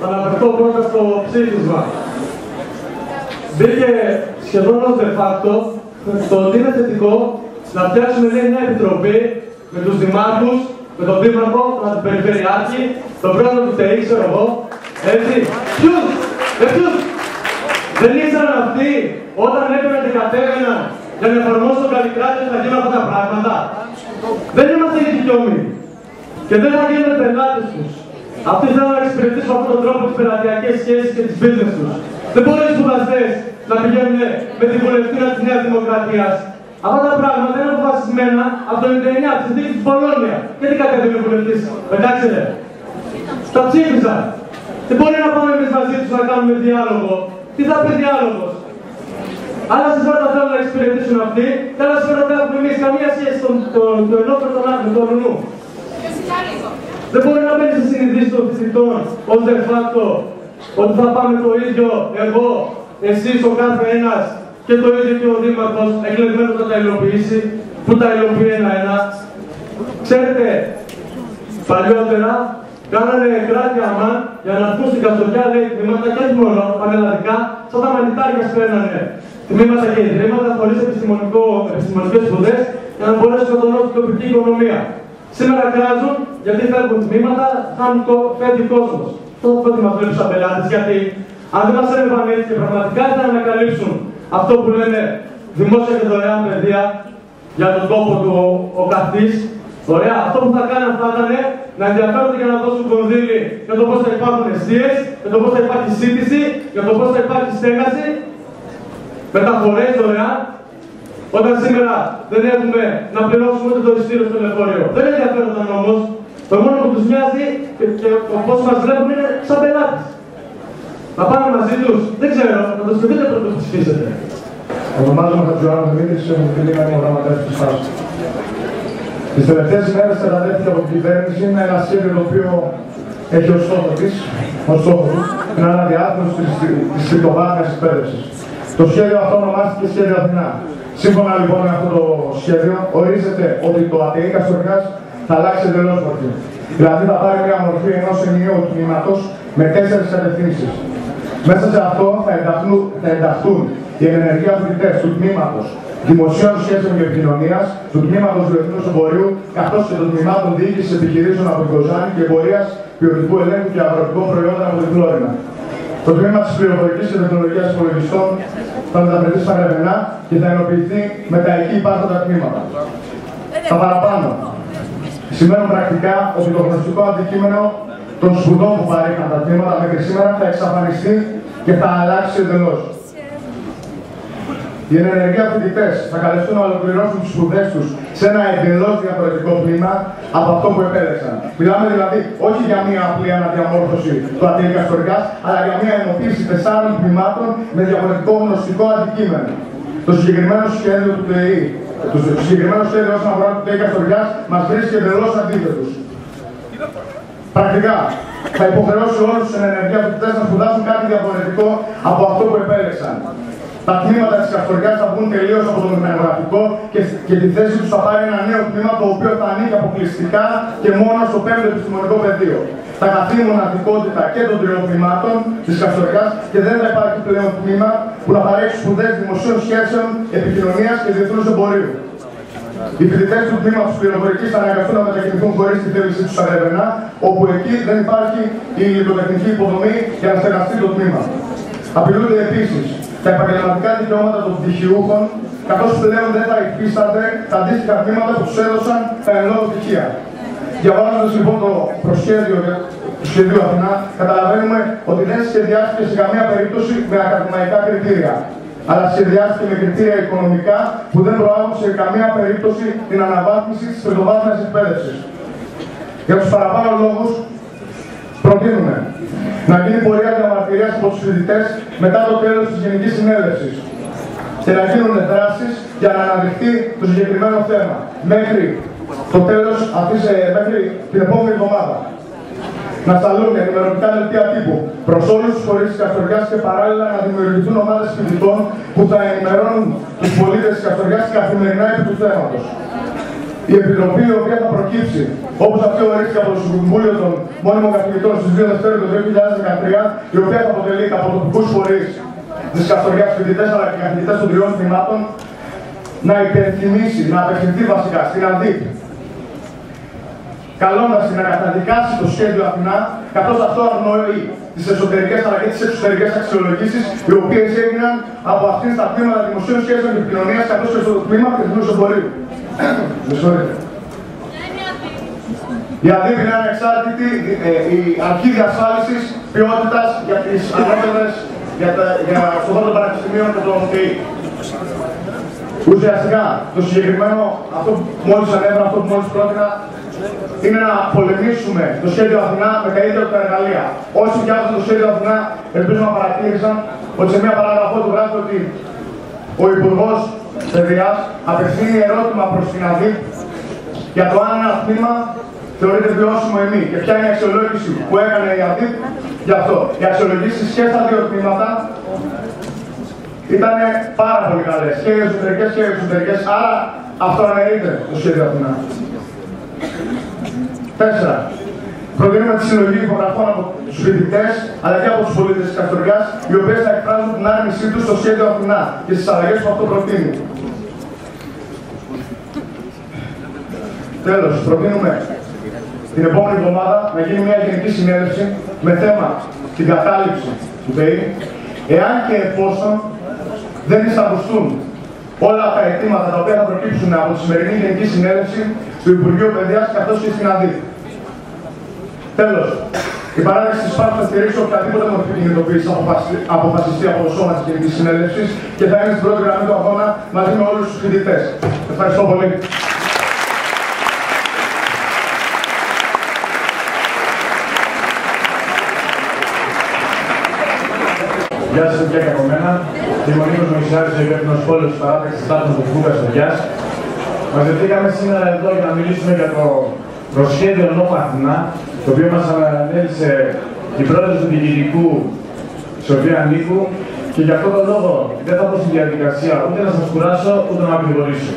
θα αναφερθώ πρώτα στο ψήφισμα. Μπήκε σχεδόν ως de facto το ότι είναι θετικό να φτιάξουμε μια επιτροπή με τους δημάρχους, με τον δήμαρχο, τον περιφερειάρχη, τον πρόεδρο του ΤΕΗ, ξέρω εγώ. Έτσι. Ποιους! Δεν ήξεραν αυτοί όταν έπαιρναν και κατέβαιναν για να εφαρμόσουν το καλλικράτιο θα γίνουν αυτά τα πράγματα. Δεν είμαστε ηλικιόμοι. Και δεν θα γίνουν πελάτες τους. Αυτοί θέλουν να εξυπηρετήσουν με αυτόν τον τρόπο τις πελατειακές σχέσεις και τις business τους. Δεν μπορεί οι σπουδαστές να πηγαίνουν με την βουλευτήνα της Νέας Δημοκρατίας. Αυτά τα πράγματα είναι αποφασισμένα από το 99 της συνθήκης της Πολώνια. Γιατί κατέβαινε ο βουλευτής, πετάξτε. Τα ψήφισαν. Δεν μπορεί να πάμε εμείς μαζί τους να κάνουμε διάλογο. Τι θα πει διάλογος? Άλλα συμφέροντα θέλουν να εξυπηρετήσουν αυτοί, και άλλα συμφέροντα δεν έχουμε εμείς καμία σχέση το ενό με τον άλλο, τον ουνού. Δεν μπορεί να μπαίνει στη συνειδήση των φοιτητών ως de facto ότι θα πάμε το ίδιο εγώ, εσείς, ο κάθε ένας και το ίδιο και ο δήμαρχος εκλεγμένος θα τα υλοποιήσει, που τα υλοποιεί ένα-ένα. Ξέρετε, παλιότερα κάνανε κράτη αμάν για να έρθουν στην Καστοριά, λέει, τμήματα και όχι μόνο πανελλαδικά, σαν τα μανιτάρια σπέρνανε τμήματα και ιδρύματα χωρίς επιστημονικές σπουδές για να μπορέσουν να τονώσουν την τοπική οικονομία. Σήμερα κράζουν γιατί φεύγουν τμήματα, φεύγει κόσμος. Αυτό δεν μας βλέπουν σαν πελάτες, γιατί αν δεν μας έλεγαν έτσι και πραγματικά θα ανακαλύψουν αυτό που λένε δημόσια και δωρεάν παιδεία για τον τόπο του ο καθής, ωραία, αυτό που θα κάνουν θα ήταν να ενδιαφέρονται για να δώσουν κονδύλι για το πώς θα υπάρχουν εστίες, για το πώς θα υπάρχει σύντηση, για το πώς θα υπάρχει στέγαση, μεταφορές δωρεάν, όταν σήμερα δεν έχουμε να πληρώσουμε ούτε το εισιτήριο στο λεωφορείο. Δεν ενδιαφέρονταν όμως. Το μόνο που τους μοιάζει και πώς μας βλέπουν είναι σαν πελάτες. Να πάμε μαζί τους, δεν ξέρω, να το σκεφτείτε πριν το ψηφίσετε. Ονομάζομαι Χατζιωάννου Δημήτρης, μου την είμαι ο γραμματέας της ΦΑΣ. Τις τελευταίες ημέρες καταδέχθηκε από την κυβέρνηση ένα σχέδιο το οποίο έχει ως στόχο του την αναδιάρθρωση της τριτοβάθμιας εκπαίδευσης. Το σχέδιο αυτό ονομάστηκε Σχέδιο Αθηνά. Σύμφωνα λοιπόν με αυτό το σχέδιο, ορίζεται ότι το ΑΤΕΗ Καστοριάς θα αλλάξει εντελώς μορφή. Δηλαδή θα πάρει μια μορφή ενός ενιαίου τμήματος με 4 κατευθύνσεις. Μέσα σε αυτό θα ενταχθούν οι ενεργεία φοιτητές του τμήματος Δημοσίων Σχέσεων και Επικοινωνίας, του τμήματος Διεθνούς Εμπορίου, καθώς και των τμήματων Διοίκησης Επιχειρήσεων από την Κοζάνη και Εμπορίας Ποιοτικού Ελέγχου και Αγροτικών Προϊόντων από την Φλόρινα. Το τμήμα της Πληροφορικής και Τεχνολογίας Υπολογιστών θα μεταφερθεί στα Γρεβενά και θα ενοποιηθεί με τα εκεί υπάρχοντα τμήματα. Τα παραπάνω σημαίνουν πρακτικά ότι το γνωστικό αντικείμενο των σπουδών που παρέχαν τα τμήματα μέχρι σήμερα θα εξαφανιστεί και θα αλλάξει εντελώς. Οι ενεργεία φοιτητές θα καλεστούν να ολοκληρώσουν τις σπουδές τους σε ένα εντελώς διαφορετικό τμήμα από αυτό που επέλεξαν. Μιλάμε δηλαδή όχι για μια απλή αναδιαμόρφωση του ΑΤΕΗ Καστοριάς, αλλά για μια ενοποίηση 4 τμήματων με διαφορετικό γνωστικό αντικείμενο. Το συγκεκριμένο σχέδιο του ΤΕΗ, όσον αφορά το ΤΕΗ Καστοριάς, μας βρίσκει εντελώς αντίθετους. Πρακτικά, θα υποχρεώσει όλους τους ενεργεία φοιτητές να σπουδάσουν κάτι διαφορετικό από αυτό που επέλεξαν. Τα τμήματα της Καστοριάς θα βγουν τελείως από το μηχανογραφικό και τη θέση τους θα πάρει ένα νέο τμήμα το οποίο θα ανήκει αποκλειστικά και μόνο στο 5ο επιστημονικό πεδίο. Θα καθεί η μοναδικότητα και των 3 τμήματων της Καστοριάς και δεν θα υπάρχει πλέον τμήμα που να παρέχει σπουδές δημοσίων σχέσεων, επικοινωνίας και διεθνούς εμπορίου. Οι φοιτητές του τμήματος πληροφορικής θα αναγκαστούν να μετακινηθούν χωρίς τη θέλησή τους στα Γρεβενά, όπου εκεί δεν υπάρχει η υλικοτεχνική υποδομή για να στεγαστεί το τμήμα. Απειλούνται επίσης τα επαγγελματικά δικαιώματα των πτυχιούχων, καθώς πλέον δεν θα υφίστανται τα αντίστοιχα τμήματα που τους έδωσαν τα εν λόγω πτυχία. Διαβάζοντας λοιπόν το προσχέδιο του σχεδίου Αθηνά, καταλαβαίνουμε ότι δεν σχεδιάστηκε σε καμία περίπτωση με ακαδημαϊκά κριτήρια, αλλά σχεδιάστηκε με κριτήρια οικονομικά που δεν προάγουν σε καμία περίπτωση την αναβάθμιση της τριτοβάθμιας εκπαίδευσης. Για τους παραπάνω λόγους, προτείνουμε να γίνει πορεία διαμαρτυρίας από τους φοιτητές μετά το τέλος της Γενικής Συνέλευσης και να γίνουν δράσεις για να αναδειχθεί το συγκεκριμένο θέμα μέχρι το τέλος μέχρι την επόμενη εβδομάδα. Να σταλούν ενημερωτικά δελτία τύπου προς όλους τους φορείς της Καστοριάς και παράλληλα να δημιουργηθούν ομάδες φοιτητών που θα ενημερώνουν τους πολίτες της Καστοριάς καθημερινά επί του θέματος. Η επιτροπή η οποία θα προκύψει, όπως αυτή ορίστηκε από το Συμβούλιο των Μόνιμων Καθηγητών στις 2 Δευτέρου του 2013, η οποία θα αποτελείται από τοπικούς φορείς της Καστοριάς, φοιτητές αλλά και καθηγητές των τριών τμήματων, να υπενθυμίσει, να απευθυνθεί βασικά στην ΑΔΥΠ, καλώντας την να καταδικάσει το σχέδιο Αθηνά, καθώς αυτό αγνοεί τις εσωτερικές αλλά και τις εξωτερικές αξιολογήσεις, οι οποίες έγιναν από αυτήν στα τμήματα δημοσίων σχέσεων και επικοινωνίας, καθώς και στο τμήμα διεθνούς εμπορίου. Η ΑΔΥΠ είναι ανεξάρτητη η αρχή διασφάλισης ποιότητας για τις ανώτερες, για το χώρο των πανεπιστημίων και των ΟΚΕΙ. Ουσιαστικά, το συγκεκριμένο, αυτό που μόλις ανέβαινα, αυτό που μόλις πρότεινα, είναι να πολεμήσουμε το σχέδιο Αθηνά με καλύτερα τα εργαλεία. Όσοι διάβασαν το σχέδιο Αθηνά, ελπίζω να παρατήρησαν ότι σε μια παράγραφο του γράφει ότι ο Υπουργός Παιδείας απευθύνει ερώτημα προς την ΑΔΥΠ για το αν ένα τμήμα θεωρείται βιώσιμο ή μη. Και ποια είναι η αξιολόγηση που έκανε η ΑΔΥΠ γι' αυτό. Οι αξιολογήσεις και στα δύο τμήματα ήταν πάρα πολύ καλές. Και οι εσωτερικές και οι εξωτερικές. Άρα αυτό αναιρείται το σχέδιο Αθηνά. 4. Προτείνουμε τη συλλογή υπογραφών από τους φοιτητές αλλά και από τους πολίτες της Καστοριάς, οι οποίες θα εκφράζουν την άρνησή τους στο σχέδιο Αθηνά και στις αλλαγές που αυτό προτείνει. Τέλος, προτείνουμε την επόμενη εβδομάδα να γίνει μια γενική συνέλευση με θέμα την κατάληψη του ΔΕΗ, εάν και εφόσον δεν εισαγωστούν όλα τα αιτήματα τα οποία θα προκύψουν από τη σημερινή γενική συνέλευση του Υπουργείου Παιδείας καθώς και στην ΑΔΥΠ. Τέλος, η παράδειξη της ΠΑΡ θα στηρίξει οποιαδήποτε μορφή κινητοποίηση αποφασιστεί από το σώμα της Γενικής Συνέλευσης και θα είναι στην πρώτη γραμμή του αγώνα μαζί με όλους τους φοιτητές. Ευχαριστώ πολύ. Γεια σας και από μένα. Είμαι ο Νίκος Μωυσάρης, ο υπεύθυνος πόλεως της παράταξης της Τάτων του Φούγκα Καστοριάς. Μαζευτήκαμε σήμερα εδώ για να μιλήσουμε για το προσχέδιο νόμου Αθηνά, το οποίο μας ανέλησε η πρόεδρος του διοικητικού, στο οποίο ανήκω, και για αυτόν τον λόγο δεν θα πω στη διαδικασία ούτε να σας κουράσω ούτε να μακρηγορήσω.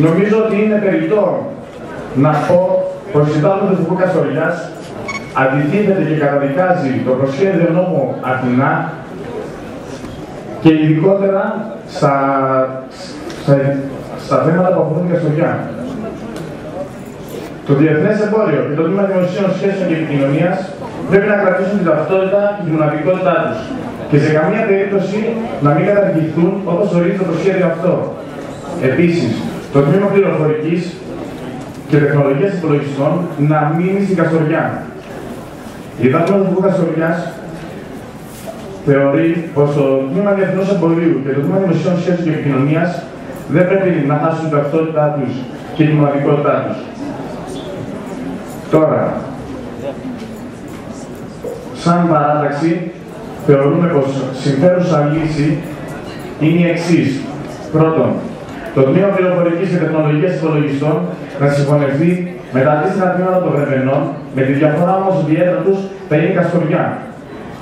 Νομίζω ότι είναι περιττό να πω πως η Τάτων του Φούγκα Καστοριάς αντιτίθεται και καταδικάζει το προσχέδιο νόμου Αθηνά και ειδικότερα στα θέματα που αφορούν την Καστοριά. Το διεθνές εμπόριο και το τμήμα δημοσίων σχέσεων και επικοινωνίας πρέπει να κρατήσουν την ταυτότητα και την μοναδικότητά τους και σε καμία περίπτωση να μην καταργηθούν όπως ορίζει το προσχέδιο αυτό. Επίσης, το τμήμα πληροφορικής και τεχνολογίας υπολογιστών να μείνει στην Καστοριά. Η Τάτων του Φούγκα Καστοριάς θεωρεί πως το τμήμα διεθνούς εμπορίου και το τμήμα δημοσίων σχέσεων και επικοινωνίας δεν πρέπει να χάσουν την ταυτότητά τους και τη μοναδικότητά τους. Τώρα, σαν παράταξη, θεωρούμε πως συμφέρουσα λύση είναι η εξής. Πρώτον, το τμήμα πληροφορικής και τεχνολογίας υπολογιστών να συγχωνευτεί με τα αντίστοιχα τμήματα των Βρεβενών, με τη διαφορά όμως ότι η έδρα τους θα είναι η Καστοριά.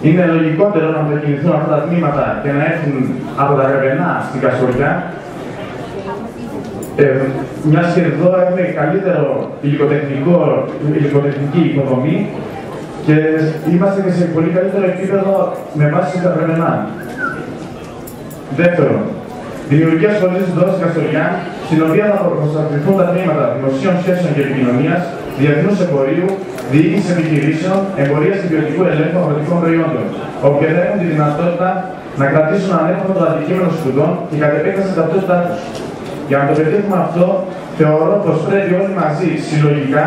Είναι λογικότερο να μετακινηθούν αυτά τα τμήματα και να έρθουν από τα Βρεβενά στην Καστοριά, μιας και εδώ έχουμε καλύτερο υλικοτεχνική υποδομή και είμαστε και σε πολύ καλύτερο επίπεδο με βάση τα Βρεβενά. Δεύτερον, δημιουργία σχολής εδώ στην Καστοριά, στην οποία θα προστατευτούν τα τμήματα δημοσίων σχέσεων και επικοινωνίας, διεθνούς εμπορίου, διοίκησης επιχειρήσεων, εμπορίας και ποιοτικού ελέγχου αγροτικών προϊόντων, όπου θα έχουν τη δυνατότητα να κρατήσουν ανέφερον το αντικείμενο σπουδών και κατ' επέκταση την ταυτότητά τους. Για να το πετύχουμε αυτό, θεωρώ πως πρέπει όλοι μαζί, συλλογικά,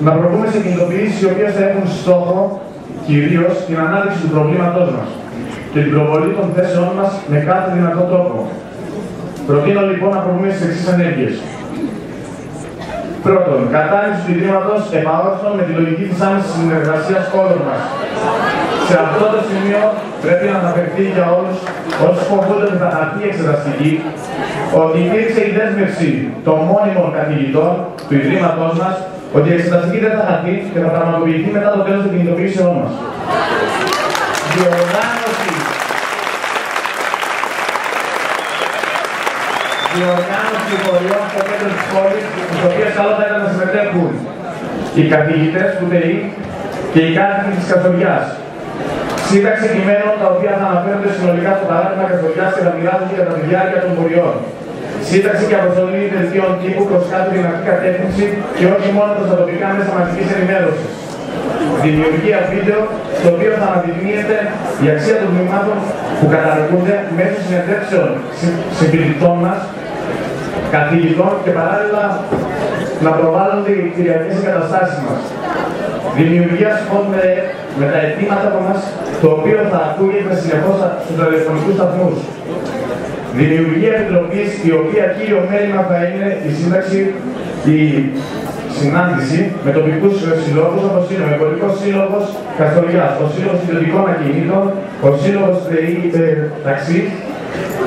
να προβούμε σε κινητοποιήσεις οι οποίες θα έχουν στόχο κυρίως την ανάδειξη του προβλήματός μας και την προβολή των θέσεών μας με κάθε δυνατό τρόπο. Προτείνω λοιπόν να προβούμε στις εξής ενέργειες. Πρώτον, κατάρριξη του ιδρύματος επαόρθων με τη λογική της άμεσης συνεργασίας όλων μας. Σε αυτό το σημείο πρέπει να αναφερθεί για όλους όσους φοβούνται ότι θα χαθεί η εξεταστική, ότι υπήρξε η δέσμευση των μόνιμων καθηγητών του ιδρύματός μας, ότι η εξεταστική δεν θα χαθεί και θα πραγματοποιηθεί μετά το τέλος των κινητοποιήσεών μας. διοργάνωση πορειών στο κέντρο της πόλης, στις οποίες καλό θα ήταν να συμμετέχουν οι καθηγητές του ΤΕΗ και οι κάτοικοι της Καστοριάς. Σύνταξη κειμένων τα οποία θα αναφέρονται συνολικά στο παράδειγμα Καστοριάς και θα μοιράζονται κατά τη διάρκεια των πορειών. Σύνταξη και αποστολή δελτίων τύπου προς κάθε δυνατή κατεύθυνση και όχι μόνο προς τα τοπικά μέσα μαζικής ενημέρωσης. Δημιουργία βίντεο, στο οποίο θα αναδεικνύεται η αξία των τμήματων που καταρρεκούνται μέσω συνεντεύξεων συμπληκτών μας, καθηγητών και παράλληλα να προβάλλονται οι κτηριακές εγκαταστάσεις μας. Δημιουργία σποτ με τα αιτήματα από μας, το οποίο θα ακούγεται συνεχώς στους ραδιοφωνικούς σταθμούς. Δημιουργία επιτροπής, η οποία κύριο μέλημα θα είναι η σύνταξη, η συνάντηση με τοπικούς συλλόγους, όπως είναι ο Εμπορικός Σύλλογος Καστοριάς, ο Σύλλογος Ιδιωτικών Ακινήτων, ο Σύλλογος Ταξί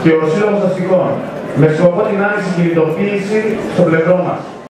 και ο Σύλλογος Αστικών, με σκοπό την άμεση κινητοποίηση στο πλευρό μας.